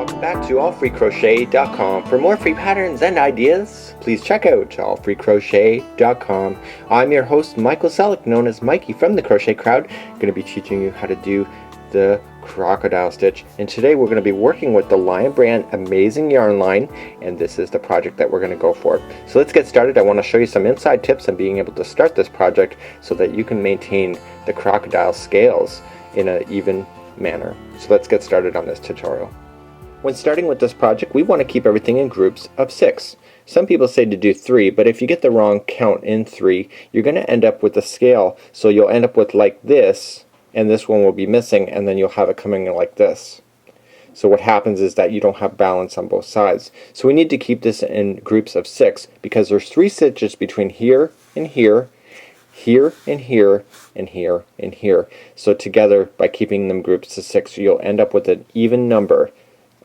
Welcome back to AllFreeCrochet.com. For more free patterns and ideas, please check out AllFreeCrochet.com. I'm your host, Michael Selleck, known as Mikey from the Crochet Crowd. I'm going to be teaching you how to do the Crocodile Stitch. And today we're going to be working with the Lion Brand Amazing Yarn line, and this is the project that we're going to go for. So let's get started. I want to show you some inside tips on being able to start this project so that you can maintain the crocodile scales in an even manner. So let's get started on this tutorial. When starting with this project, we want to keep everything in groups of 6. Some people say to do 3, but if you get the wrong count in 3, you're going to end up with a scale. So you'll end up with like this, and this one will be missing, and then you'll have it coming in like this. So what happens is that you don't have balance on both sides. So we need to keep this in groups of 6 because there's 3 stitches between here and here, here and here, and here and here. So together, by keeping them groups of 6, you'll end up with an even number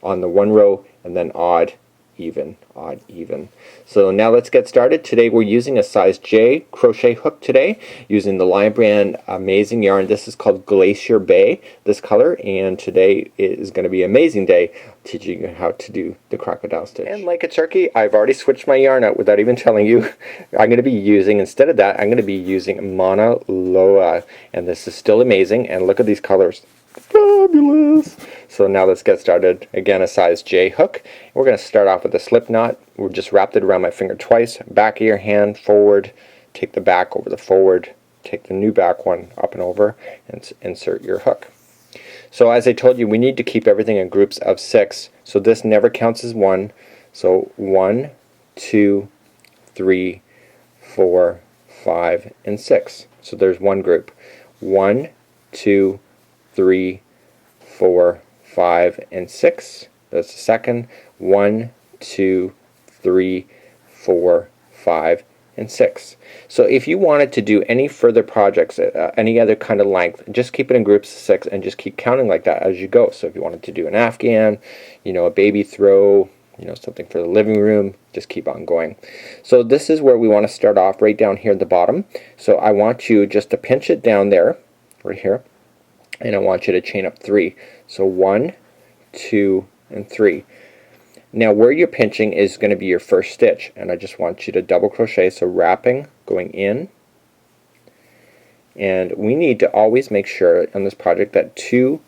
on the one row, and then odd, even, odd, even. So now let's get started. Today we're using a size J crochet hook today, using the Lion Brand Amazing yarn. This is called Glacier Bay, this color, and today is going to be an amazing day teaching you how to do the crocodile stitch. And like a turkey, I've already switched my yarn out without even telling you. I'm going to be using, instead of that, I'm going to be using Mauna Loa, and this is still amazing, and look at these colors. Fabulous! So now let's get started. Again, a size J hook. We're going to start off with a slip knot. We're just wrapped it around my finger twice. Back of your hand, forward. Take the back over the forward. Take the new back one up and over, and insert your hook. So as I told you, we need to keep everything in groups of 6. So this never counts as 1. So 1, 2, 3, 4, 5, and 6. So there's one group. 1, 2, 3, 4, 5, and 6. That's the second. 1, 2, 3, 4, 5, and 6. So if you wanted to do any further projects, any other kind of length, just keep it in groups of 6 and just keep counting like that as you go. So if you wanted to do an afghan, a baby throw, something for the living room, just keep on going. So this is where we want to start off, right down here at the bottom. So I want you just to pinch it down there, right here. And I want you to chain up 3. So 1, 2, and 3. Now where you're pinching is going to be your first stitch, and I just want you to double crochet, so wrapping, going in. And we need to always make sure on this project that 2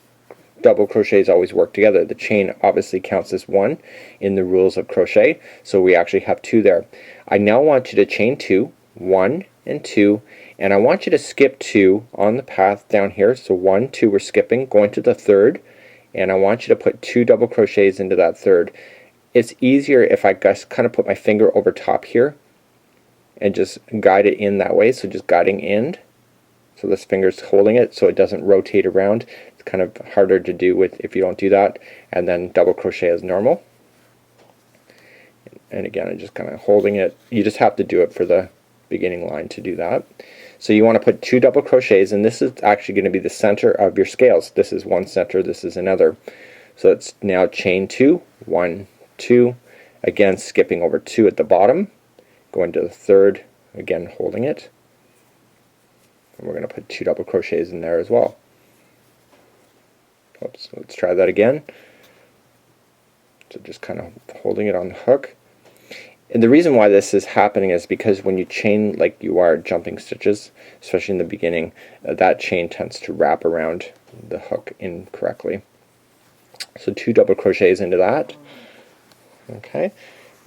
double crochets always work together. The chain obviously counts as 1 in the rules of crochet, so we actually have 2 there. I now want you to chain 2, 1 and 2, and I want you to skip 2 on the path down here. So 1, 2, we're skipping, going to the third, and I want you to put 2 double crochets into that third. It's easier if I just kind of put my finger over top here and just guide it in that way, so just guiding in. So this finger's holding it so it doesn't rotate around. It's kind of harder to do with if you don't do that. And then double crochet as normal. And again, I'm just kind of holding it. You just have to do it for the beginning line to do that. So you want to put 2 double crochets, and this is actually going to be the center of your scales. This is one center, this is another. So it's now chain 2, 1, 2, again skipping over 2 at the bottom, going to the third, again holding it, and we're going to put 2 double crochets in there as well. Oops, let's try that again. So just kind of holding it on the hook. And the reason why this is happening is because when you chain like you are jumping stitches, especially in the beginning, that chain tends to wrap around the hook incorrectly. So 2 double crochets into that. Okay,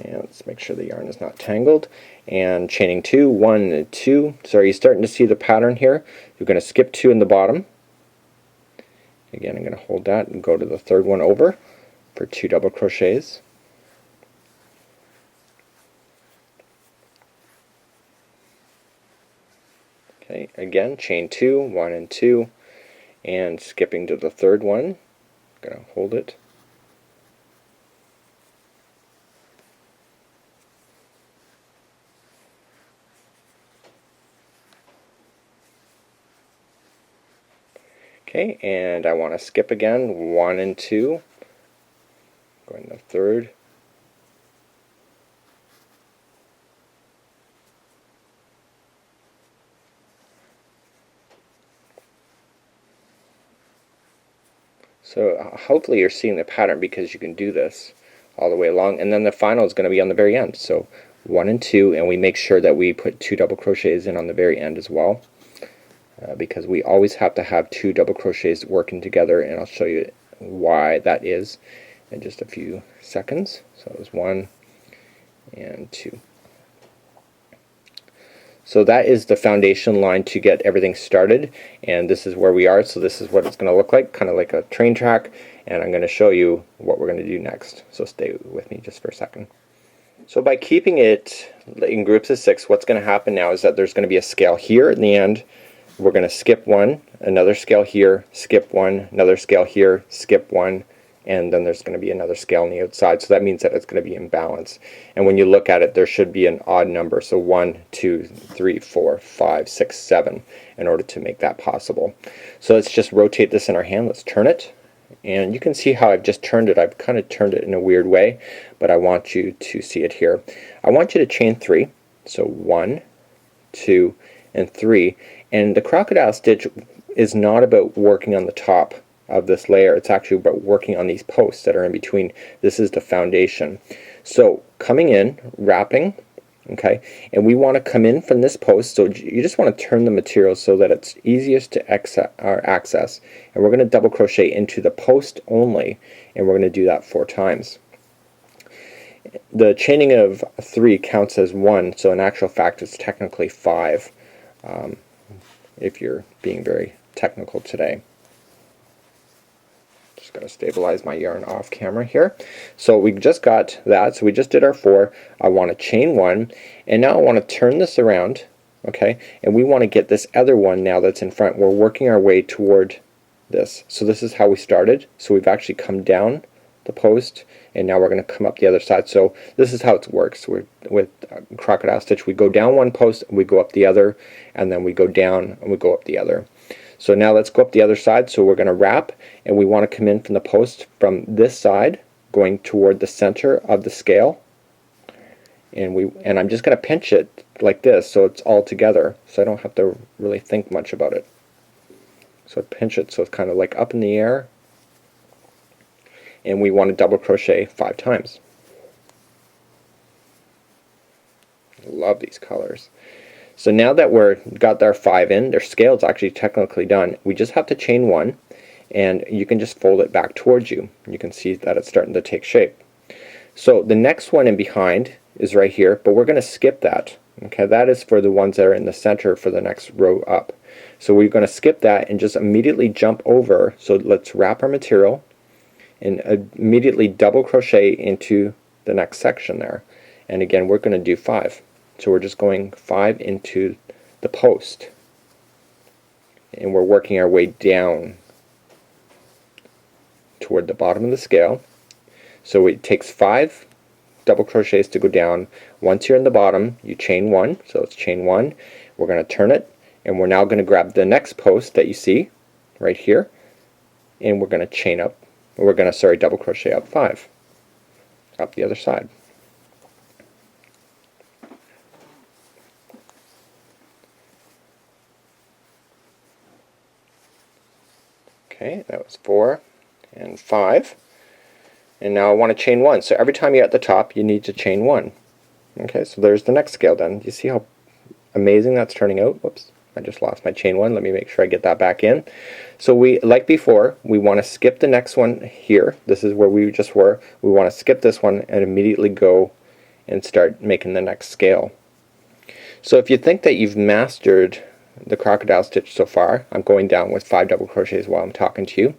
and let's make sure the yarn is not tangled. And chaining 2, 1 and 2. So are you starting to see the pattern here? You're going to skip 2 in the bottom. Again, I'm going to hold that and go to the third one over for 2 double crochets. Okay, again, chain 2, 1 and 2, and skipping to the third one. I'm going to hold it. Okay, and I want to skip again, 1 and 2, going to the third. So hopefully you're seeing the pattern, because you can do this all the way along, and then the final is going to be on the very end. So 1 and 2, and we make sure that we put 2 double crochets in on the very end as well, because we always have to have 2 double crochets working together, and I'll show you why that is in just a few seconds. So it was 1 and 2. So that is the foundation line to get everything started, and this is where we are. So this is what it's going to look like, kind of like a train track, and I'm going to show you what we're going to do next. So stay with me just for a second. So by keeping it in groups of 6, what's going to happen now is that there's going to be a scale here in the end. We're going to skip 1, another scale here, skip 1, another scale here, skip 1, and then there's going to be another scale on the outside. So that means that it's going to be in balance. And when you look at it, there should be an odd number. So 1, 2, 3, 4, 5, 6, 7 in order to make that possible. So let's just rotate this in our hand. Let's turn it. And you can see how I've just turned it. I've kind of turned it in a weird way, but I want you to see it here. I want you to chain 3. So 1, 2, and 3. And the crocodile stitch is not about working on the top of this layer. It's actually about working on these posts that are in between. This is the foundation. So coming in, wrapping, okay, and we want to come in from this post. So you just want to turn the material so that it's easiest to access, and we're going to double crochet into the post only, and we're going to do that 4 times. The chaining of 3 counts as 1, so in actual fact it's technically 5, if you're being very technical today. Just going to stabilize my yarn off camera here. So we just got that. So we just did our 4. I want to chain 1, and now I want to turn this around, okay, and we want to get this other one now that's in front. We're working our way toward this. So this is how we started. So we've actually come down the post, and now we're going to come up the other side. So this is how it works. With crocodile stitch, we go down one post, we go up the other, and then we go down and we go up the other. So now let's go up the other side. So we're going to wrap, and we want to come in from the post from this side, going toward the center of the scale. And I'm just going to pinch it like this so it's all together, so I don't have to really think much about it. So pinch it so it's kind of like up in the air, and we want to double crochet 5 times. Love these colors. So now that we're got our 5 in, their scale is actually technically done. We just have to chain 1, and you can just fold it back towards you. You can see that it's starting to take shape. So the next one in behind is right here, but we're going to skip that. Okay, that is for the ones that are in the center for the next row up. So we're going to skip that and just immediately jump over. So let's wrap our material and immediately double crochet into the next section there. And again, we're going to do 5. So we're just going 5 into the post, and we're working our way down toward the bottom of the scale. So it takes 5 double crochets to go down. Once you're in the bottom, you chain 1. So let's chain 1. We're going to turn it, and we're now going to grab the next post that you see right here, and we're going to chain up. We're going to double crochet up 5 up the other side. Okay, that was 4 and 5, and now I want to chain 1. So every time you're at the top, you need to chain 1. Okay, so there's the next scale done. You see how amazing that's turning out? Whoops, I just lost my chain 1. Let me make sure I get that back in. So we, like before, we want to skip the next one here. This is where we just were. We want to skip this one and immediately go and start making the next scale. So if you think that you've mastered the crocodile stitch so far, I'm going down with 5 double crochets while I'm talking to you,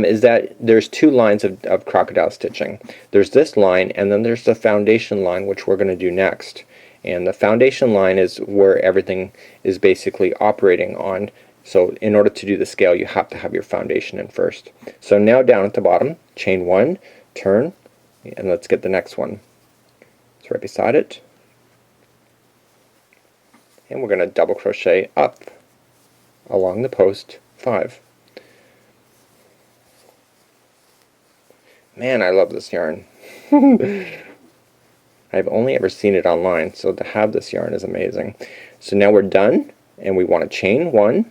is that there's 2 lines of crocodile stitching. There's this line, and then there's the foundation line, which we're going to do next. And the foundation line is where everything is basically operating on. So in order to do the scale, you have to have your foundation in first. So now down at the bottom, chain 1, turn, and let's get the next one. It's right beside it. And we're going to double crochet up along the post 5. Man, I love this yarn. I've only ever seen it online, so to have this yarn is amazing. So now we're done, and we want to chain 1,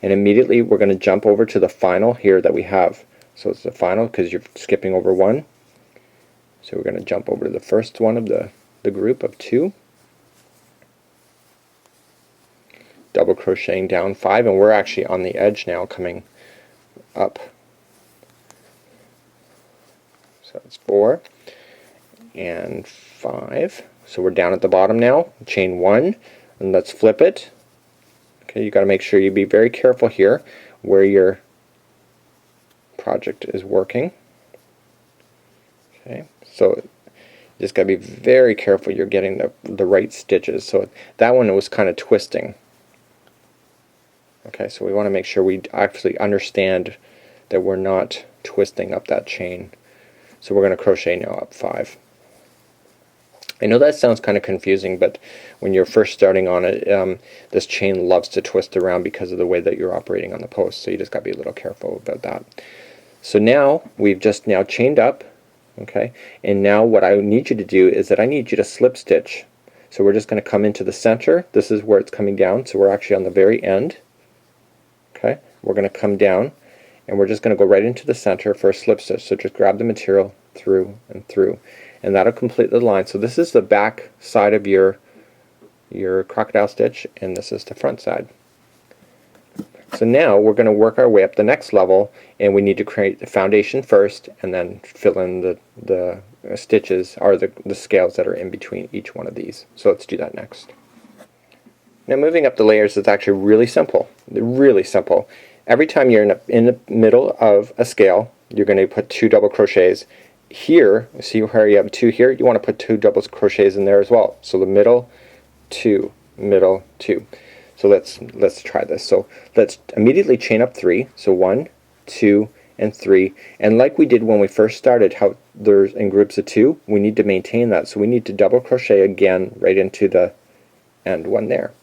and immediately we're going to jump over to the final here that we have. So it's the final because you're skipping over one. So we're going to jump over to the first one of the group of 2. Double crocheting down 5, and we're actually on the edge now coming up. So it's 4 and 5. So we're down at the bottom now. Chain 1, and let's flip it. Okay, you got to make sure you be very careful here where your project is working. Okay, so you just got to be very careful you're getting the right stitches. So that one was kind of twisting. Okay, so we want to make sure we actually understand that we're not twisting up that chain. So we're going to crochet now up 5. I know that sounds kind of confusing, but when you're first starting on it, this chain loves to twist around because of the way that you're operating on the post, so you just got to be a little careful about that. So now we've just now chained up, okay, and now what I need you to do is that I need you to slip stitch. So we're just going to come into the center. This is where it's coming down, so we're actually on the very end. Okay, we're going to come down and we're just going to go right into the center for a slip stitch. So just grab the material through and through, and that'll complete the line. So this is the back side of your crocodile stitch, and this is the front side. So now we're going to work our way up the next level, and we need to create the foundation first and then fill in the stitches or the scales that are in between each one of these. So let's do that next. Now moving up the layers is actually really simple. Really simple. Every time you're in the middle of a scale, you're going to put 2 double crochets. Here, see where you have 2 here? You want to put 2 double crochets in there as well. So the middle, 2, middle, 2. So let's try this. So let's immediately chain up 3. So 1, 2, and 3. And like we did when we first started, how there's in groups of 2, we need to maintain that. So we need to double crochet again right into the end one there.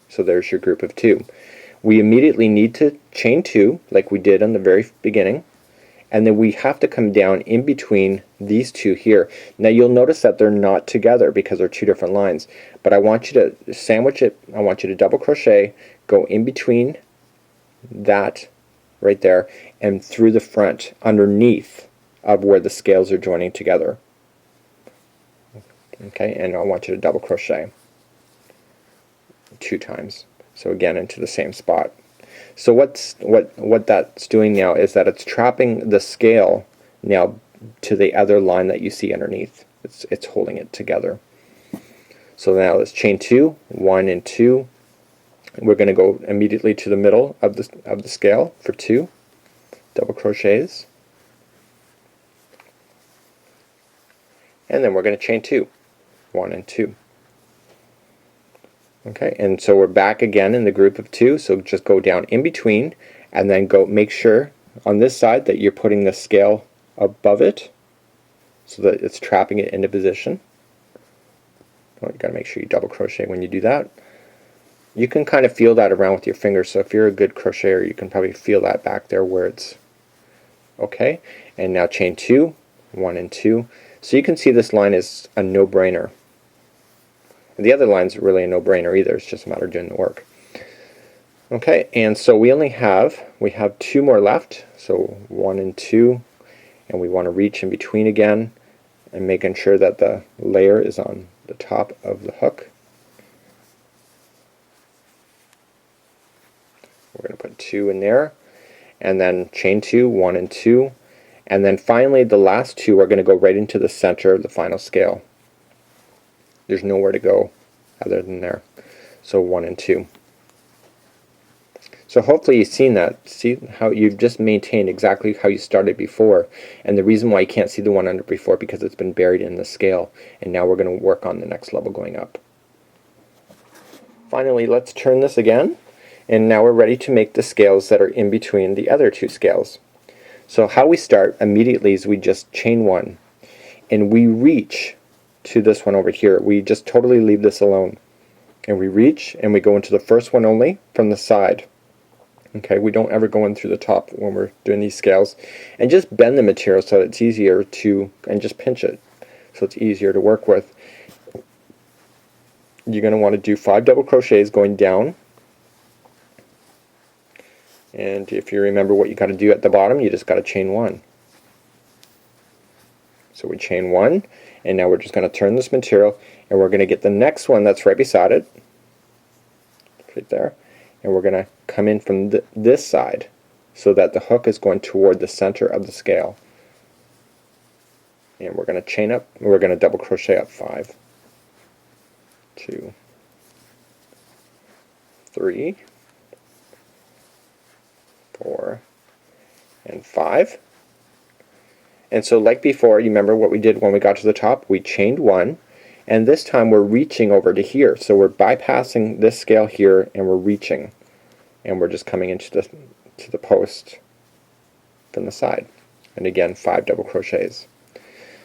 So there's your group of 2. We immediately need to chain 2 like we did in the very beginning, and then we have to come down in between these 2 here. Now you'll notice that they're not together because they're 2 different lines, but I want you to sandwich it. I want you to double crochet, go in between that right there and through the front underneath of where the scales are joining together. Okay, and I want you to double crochet 2 times. So again into the same spot. So what that's doing now is that it's trapping the scale now to the other line that you see underneath. It's holding it together. So now let's chain 2, 1 and 2. We're going to go immediately to the middle of the scale for 2 double crochets, and then we're going to chain 2, 1 and 2. Okay, and so we're back again in the group of 2, so just go down in between and then go make sure on this side that you're putting the scale above it so that it's trapping it into position. Oh, you got to make sure you double crochet when you do that. You can kind of feel that around with your fingers, so if you're a good crocheter you can probably feel that back there where it's okay. And now chain 2, 1 and 2. So you can see this line is a no-brainer. The other line's really a no-brainer either. It's just a matter of doing the work. Okay, and so we have 2 more left. So 1 and 2, and we want to reach in between again and making sure that the layer is on the top of the hook. We're going to put 2 in there, and then chain 2, 1 and 2, and then finally the last 2 are going to go right into the center of the final scale. There's nowhere to go other than there. So 1 and 2. So hopefully you've seen that. See how you've just maintained exactly how you started before, and the reason why you can't see the one under before because it's been buried in the scale, and now we're going to work on the next level going up. Finally, let's turn this again, and now we're ready to make the scales that are in between the other 2 scales. So how we start immediately is we just chain 1 and we reach to this one over here. We just totally leave this alone, and we reach and we go into the first one only from the side. Okay, we don't ever go in through the top when we're doing these scales, and just bend the material so it's easier to, and just pinch it so it's easier to work with. You're going to want to do 5 double crochets going down And if you remember what you got to do at the bottom, you just got to chain 1. So we chain 1, and now we're just going to turn this material, and we're going to get the next one that's right beside it, right there, and we're going to come in from this side so that the hook is going toward the center of the scale. And we're going to chain up, and we're going to double crochet up 5, 2, 3, 4, and 5. And so like before, you remember what we did when we got to the top? We chained 1, and this time we're reaching over to here. So we're bypassing this scale here, and we're reaching, and we're just coming into the post from the side. And again, 5 double crochets.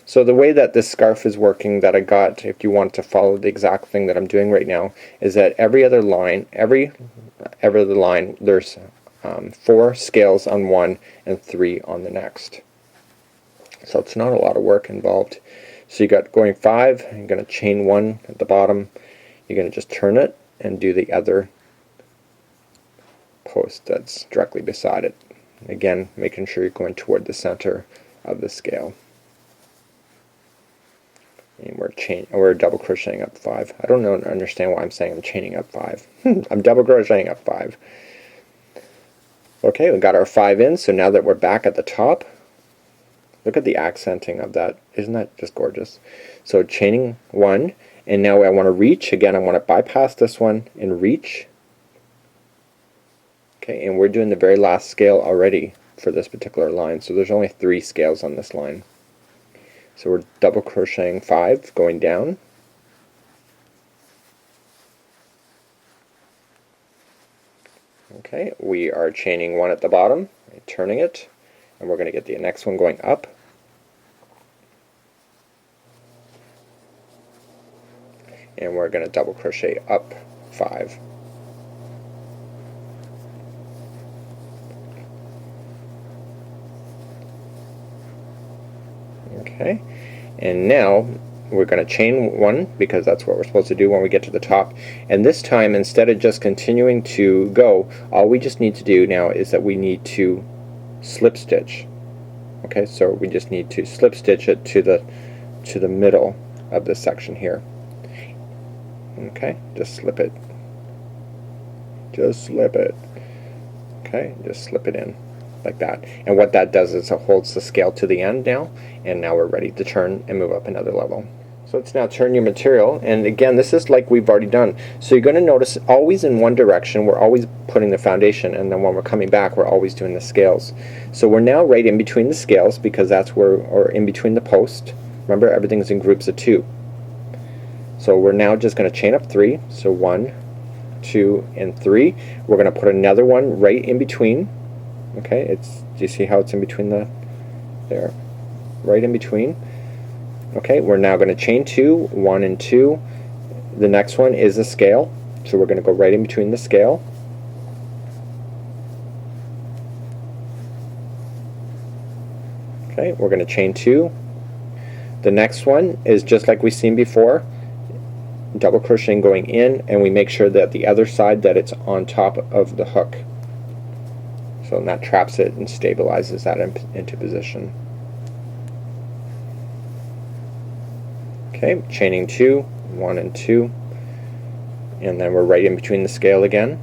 So the way that this scarf is working that I got, if you want to follow the exact thing that I'm doing right now, is that every other line, there's 4 scales on one and 3 on the next. So it's not a lot of work involved. So you got going 5, you're going to chain 1 at the bottom, you're going to just turn it and do the other post that's directly beside it. Again, making sure you're going toward the center of the scale. And we're double crocheting up 5. I don't understand why I'm saying I'm chaining up 5. I'm double crocheting up 5. Okay, we got our 5 in, so now that we're back at the top, look at the accenting of that. Isn't that just gorgeous? So chaining 1, and now I want to reach. Again, I want to bypass this one and reach. Okay, and we're doing the very last scale already for this particular line. So there's only 3 scales on this line. So we're double crocheting 5, going down. Okay, we are chaining 1 at the bottom, turning it, and we're going to get the next one going up. And we're going to double crochet up 5. Okay, and now we're going to chain 1 because that's what we're supposed to do when we get to the top. And this time, instead of just continuing to go, all we just need to do now is that we need to slip stitch. Okay, so we just need to slip stitch it to the middle of this section here. Okay, just slip it. Just slip it. Okay, just slip it in like that. And what that does is it holds the scale to the end now, and now we're ready to turn and move up another level. So let's now turn your material, and again, this is like we've already done. So you're going to notice always in one direction, we're always putting the foundation, and then when we're coming back, we're always doing the scales. So we're now right in between the scales because that's where, or in between the post. Remember, everything's in groups of 2. So we're now just going to chain up 3. So 1, 2, and 3. We're going to put another one right in between. Okay, do you see how it's in between there? Right in between. Okay, we're now going to chain 2, 1 and 2. The next one is a scale. So we're going to go right in between the scale. Okay, we're going to chain 2. The next one is just like we've seen before. Double crocheting going in, and we make sure that the other side that it's on top of the hook. So that traps it and stabilizes that into position. Okay, chaining 2, 1 and 2, and then we're right in between the scale again.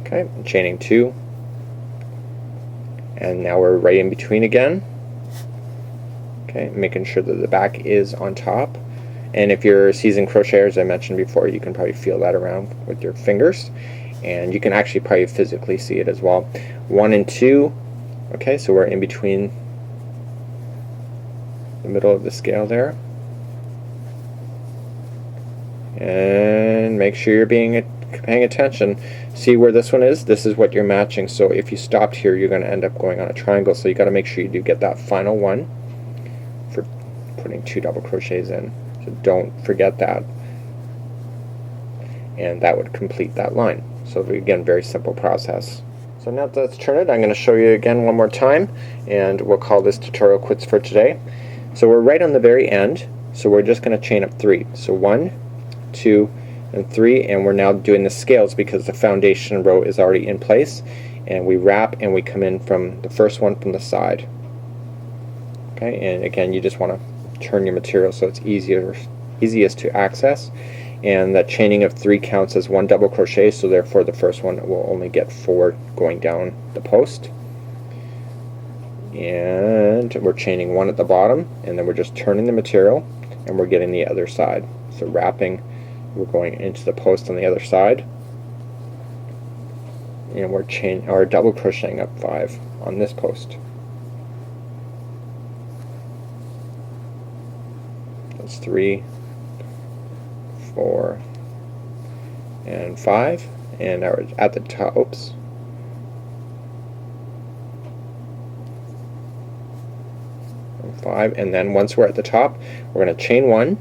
Okay, chaining 2, and now we're right in between again. Okay, making sure that the back is on top. And if you're a seasoned crocheter, as I mentioned before, you can probably feel that around with your fingers, and you can actually probably physically see it as well. 1 and 2. Okay, so we're in between the middle of the scale there. And make sure you're paying attention. See where this one is? This is what you're matching. So if you stopped here, you're going to end up going on a triangle. So you got to make sure you do get that final one for putting 2 double crochets in. So don't forget that. And that would complete that line. So again, very simple process. So now let's turn it. I'm going to show you again one more time, and we'll call this tutorial quits for today. So we're right on the very end, so we're just going to chain up 3. So 1, 2, and 3, and we're now doing the scales because the foundation row is already in place, and we wrap and we come in from the first one from the side. Okay, and again, you just want to turn your material so it's easiest to access, and that chaining of 3 counts as 1 double crochet, so therefore the first one will only get 4 going down the post. And we're chaining 1 at the bottom, and then we're just turning the material and we're getting the other side. So wrapping, we're going into the post on the other side, and we're double crocheting up 5 on this post. That's 3, 4, and 5, and now we're at the top. Oops. And 5, and then once we're at the top, we're going to chain 1,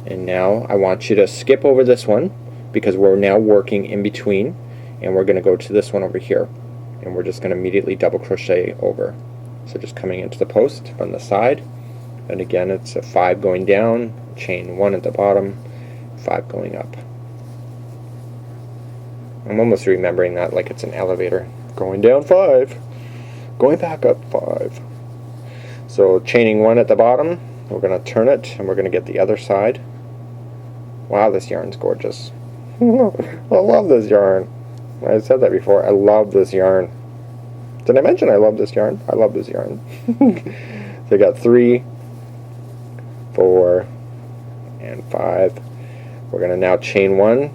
and now I want you to skip over this one because we're now working in between, and we're going to go to this one over here, and we're just going to immediately double crochet over. So just coming into the post from the side, and again it's a 5 going down, chain 1 at the bottom, 5 going up. I'm almost remembering that like it's an elevator. Going down 5, going back up 5. So chaining 1 at the bottom, we're going to turn it and we're going to get the other side. Wow, this yarn's gorgeous. I love this yarn. I said that before. I love this yarn. Did I mention I love this yarn? I love this yarn. So I got 3, 4, and 5. We're going to now chain 1.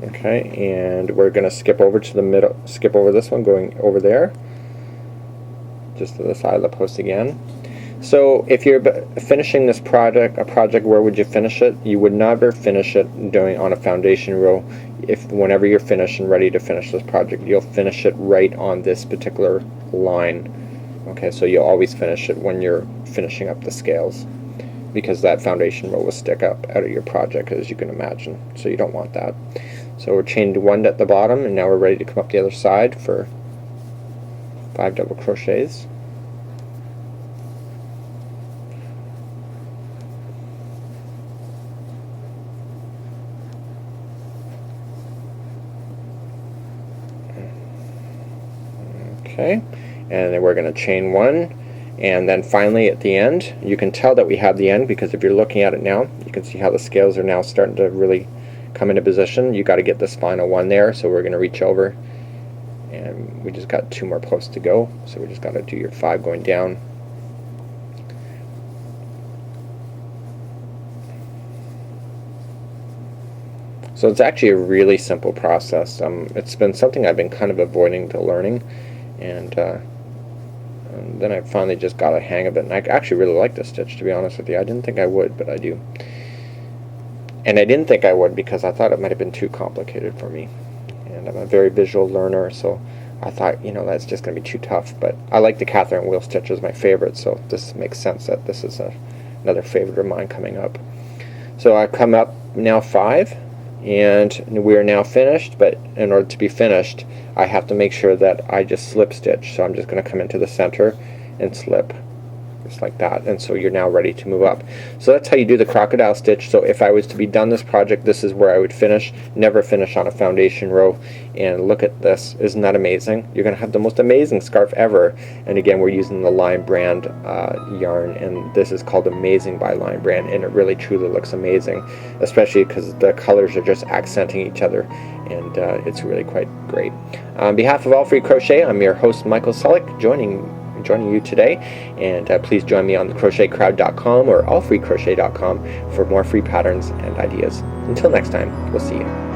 Okay, and we're going to skip over to the middle, skip over this one, going over there, just to the side of the post again. So if you're finishing this project, a project, where would you finish it? You would never finish it doing on a foundation row. Whenever you're finished and ready to finish this project, you'll finish it right on this particular line. Okay, so you'll always finish it when you're finishing up the scales, because that foundation row will stick up out of your project, as you can imagine. So you don't want that. So we're chained 1 at the bottom, and now we're ready to come up the other side for 5 double crochets. Okay, and then we're going to chain 1, and then finally at the end, you can tell that we have the end because if you're looking at it now, you can see how the scales are now starting to really come into position. You got to get this final one there, so we're going to reach over, and we just got 2 more posts to go, so we just got to do your 5 going down. So it's actually a really simple process. It's been something I've been kind of avoiding to learning, and then I finally just got a hang of it, and I actually really like this stitch, to be honest with you. I didn't think I would, but I do. And I didn't think I would because I thought it might have been too complicated for me, and I'm a very visual learner, so I thought, you know, that's just going to be too tough. But I like the Catherine wheel stitch as my favorite, so this makes sense that this is another favorite of mine coming up. So I come up now 5, and we are now finished, but in order to be finished I have to make sure that I just slip stitch. So I'm just going to come into the center and slip, just like that, and so you're now ready to move up. So that's how you do the crocodile stitch. So if I was to be done this project, this is where I would finish. Never finish on a foundation row. And look at this, isn't that amazing? You're gonna have the most amazing scarf ever. And again, we're using the Line brand yarn, and this is called Amazing by Line brand, and it really truly looks amazing, especially because the colors are just accenting each other, and it's really quite great. On behalf of All Free Crochet, I'm your host Michael Selleck, joining you today, and please join me on thecrochetcrowd.com or allfreecrochet.com for more free patterns and ideas. Until next time, we'll see you.